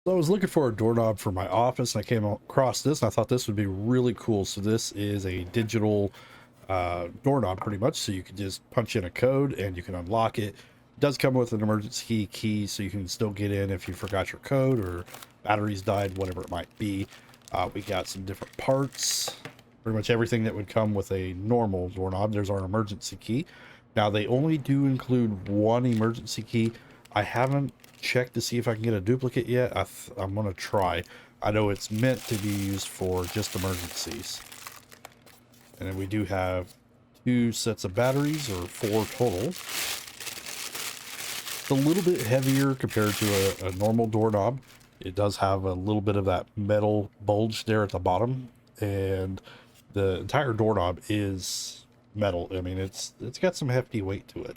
So I was looking for a doorknob for my office and I came across this and I thought this would be really cool. So this is a digital doorknob pretty much. So you can just punch in a code and you can unlock it. It does come with an emergency key so you can still get in if you forgot your code or batteries died, whatever it might be. We got some different parts, pretty much everything that would come with a normal doorknob. There's our emergency key. Now they only do include one emergency key. I haven't checked to see if I can get a duplicate yet. I'm gonna try. I know it's meant to be used for just emergencies. And then we do have 2 sets of batteries, or 4 total. It's a little bit heavier compared to a normal doorknob. It does have a little bit of that metal bulge there at the bottom, and the entire doorknob is metal. I mean, it's got some hefty weight to it.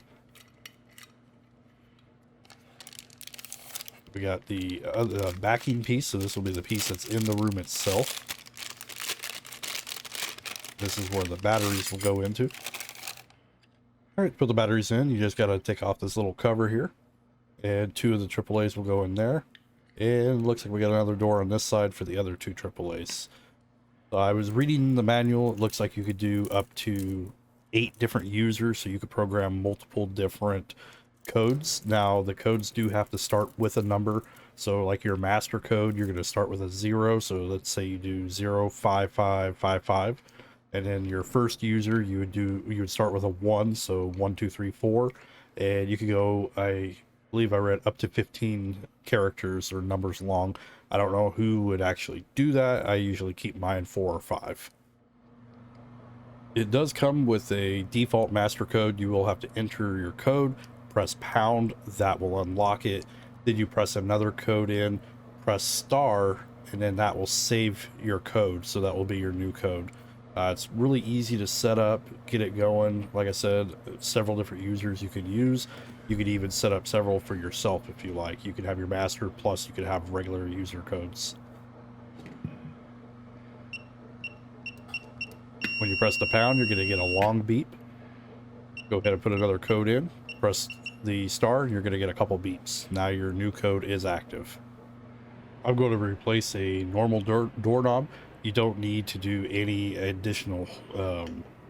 We got the backing piece, so this will be the piece that's in the room itself. This is where the batteries will go into. All right, put the batteries in. You just got to take off this little cover here, and 2 of the AAAs will go in there. And it looks like we got another door on this side for the other 2 AAAs. So I was reading the manual. It looks like you could do up to 8 different users, so you could program multiple different codes. Now the codes do have to start with a number, so like your master code, you're going to start with a 0. So let's say you do 05555, and then your first user you would start with a 1, so 1 2 3 4, and you could go, I believe I read, up to 15 characters or numbers long. I don't know who would actually do that. I usually keep mine 4 or 5. It does come with a default master code. You will have to enter your code, press pound, that will unlock it. Then you press another code in, press star, and then that will save your code. So that will be your new code. It's really easy to set up, get it going. Like I said, several different users you could use. You could even set up several for yourself if you like. You could have your master, plus you could have regular user codes. When you press the pound, you're going to get a long beep. Go ahead and put another code in. Press the star, you're going to get a couple beeps. Now your new code is active. I'm going to replace a normal doorknob. You don't need to do any additional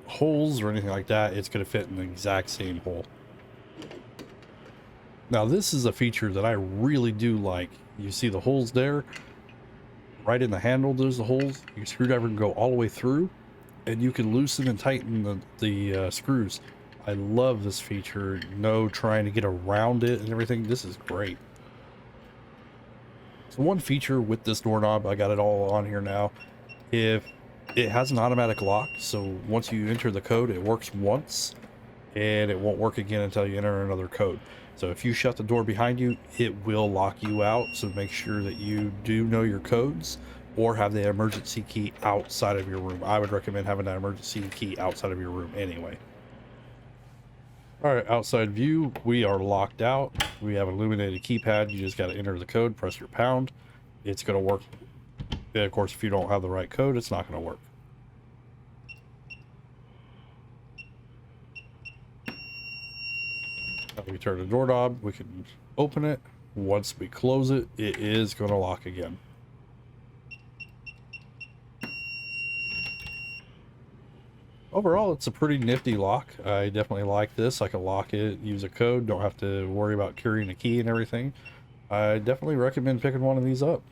holes or anything like that. It's going to fit in the exact same hole. Now this is a feature that I really do like. You see the holes there? Right in the handle, there's the holes. Your screwdriver can go all the way through, and you can loosen and tighten the screws. I love this feature. No trying to get around it and everything. This is great. So one feature with this doorknob, I got it all on here now. If it has an automatic lock, so once you enter the code, it works once and it won't work again until you enter another code. So if you shut the door behind you, it will lock you out. So make sure that you do know your codes or have the emergency key outside of your room. I would recommend having that emergency key outside of your room anyway. All right, outside view, we are locked out. We have an illuminated keypad. You just got to enter the code, press your pound. It's going to work. And of course, if you don't have the right code, it's not going to work. Now we turn the doorknob, we can open it. Once we close it, it is going to lock again. Overall, it's a pretty nifty lock. I definitely like this. I can lock it, use a code, don't have to worry about carrying a key and everything. I definitely recommend picking one of these up.